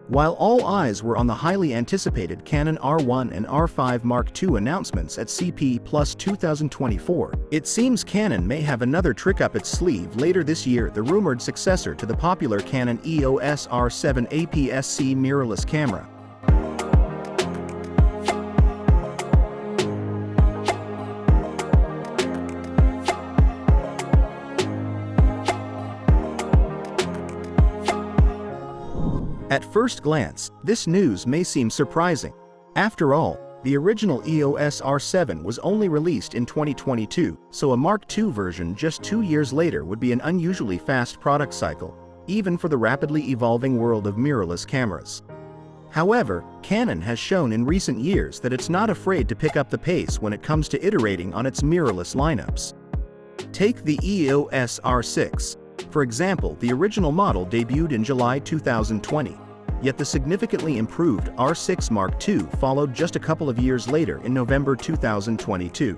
While all eyes were on the highly anticipated Canon R1 and R5 Mark II announcements at CP Plus 2024, it seems Canon may have another trick up its sleeve later this year, the rumored successor to the popular Canon EOS R7 APS-C mirrorless camera. At first glance, this news may seem surprising. After all, the original EOS R7 was only released in 2022, so a Mark II version just 2 years later would be an unusually fast product cycle, even for the rapidly evolving world of mirrorless cameras. However, Canon has shown in recent years that it's not afraid to pick up the pace when it comes to iterating on its mirrorless lineups. Take the EOS R6. For example, the original model debuted in July 2020, yet the significantly improved R6 Mark II followed just a couple of years later in November 2022.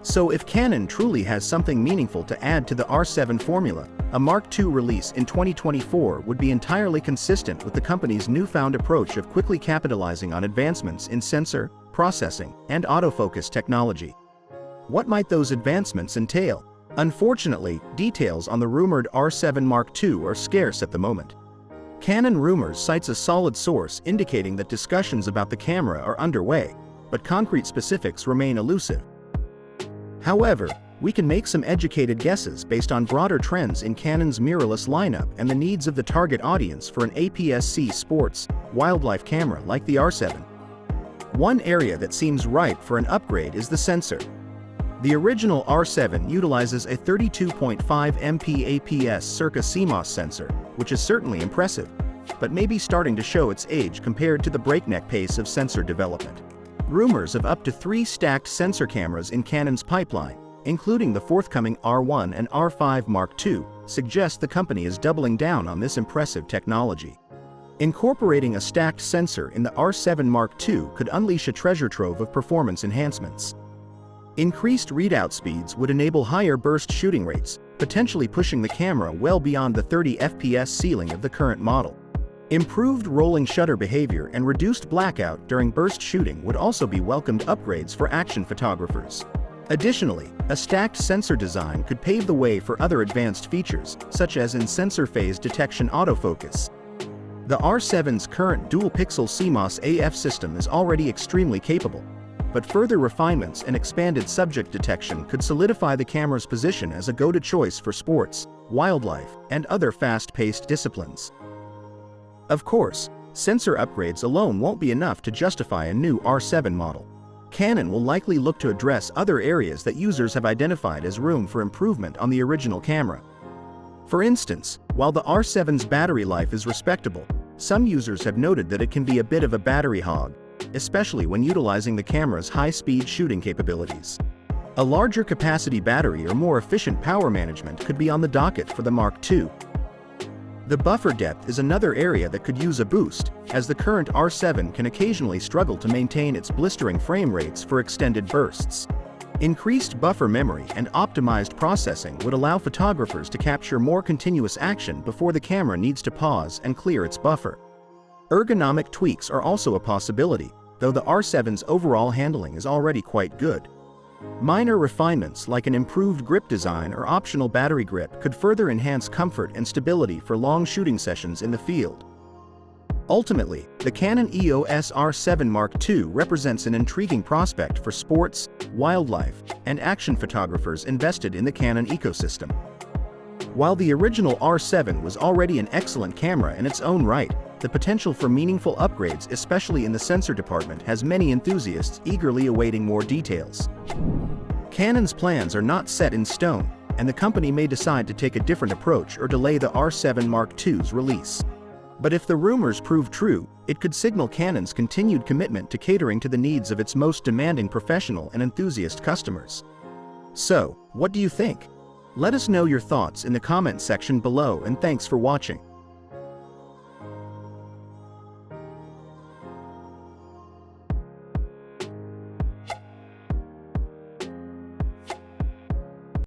So if Canon truly has something meaningful to add to the R7 formula, a Mark II release in 2024 would be entirely consistent with the company's newfound approach of quickly capitalizing on advancements in sensor, processing, and autofocus technology. What might those advancements entail? Unfortunately, details on the rumored R7 Mark II are scarce at the moment. Canon Rumors cites a solid source indicating that discussions about the camera are underway, but concrete specifics remain elusive. However, we can make some educated guesses based on broader trends in Canon's mirrorless lineup and the needs of the target audience for an APS-C sports, wildlife camera like the R7. One area that seems ripe for an upgrade is the sensor. The original R7 utilizes a 32.5 MP APS-C CMOS sensor, which is certainly impressive, but may be starting to show its age compared to the breakneck pace of sensor development. Rumors of up to 3 stacked sensor cameras in Canon's pipeline, including the forthcoming R1 and R5 Mark II, suggest the company is doubling down on this impressive technology. Incorporating a stacked sensor in the R7 Mark II could unleash a treasure trove of performance enhancements. Increased readout speeds would enable higher burst shooting rates, potentially pushing the camera well beyond the 30 FPS ceiling of the current model. Improved rolling shutter behavior and reduced blackout during burst shooting would also be welcomed upgrades for action photographers. Additionally, a stacked sensor design could pave the way for other advanced features, such as in sensor phase detection autofocus. The R7's current dual-pixel CMOS AF system is already extremely capable, but further refinements and expanded subject detection could solidify the camera's position as a go-to choice for sports, wildlife, and other fast-paced disciplines. Of course, sensor upgrades alone won't be enough to justify a new R7 model. Canon will likely look to address other areas that users have identified as room for improvement on the original camera. For instance, while the R7's battery life is respectable, some users have noted that it can be a bit of a battery hog, especially when utilizing the camera's high-speed shooting capabilities. A larger capacity battery or more efficient power management could be on the docket for the Mark II. The buffer depth is another area that could use a boost, as the current R7 can occasionally struggle to maintain its blistering frame rates for extended bursts. Increased buffer memory and optimized processing would allow photographers to capture more continuous action before the camera needs to pause and clear its buffer. Ergonomic tweaks are also a possibility, though the R7's overall handling is already quite good. Minor refinements like an improved grip design or optional battery grip could further enhance comfort and stability for long shooting sessions in the field. Ultimately, the Canon EOS R7 Mark II represents an intriguing prospect for sports, wildlife, and action photographers invested in the Canon ecosystem. While the original R7 was already an excellent camera in its own right, the potential for meaningful upgrades, especially in the sensor department, has many enthusiasts eagerly awaiting more details. Canon's plans are not set in stone, and the company may decide to take a different approach or delay the R7 Mark II's release. But if the rumors prove true, it could signal Canon's continued commitment to catering to the needs of its most demanding professional and enthusiast customers. So, what do you think? Let us know your thoughts in the comment section below, and thanks for watching.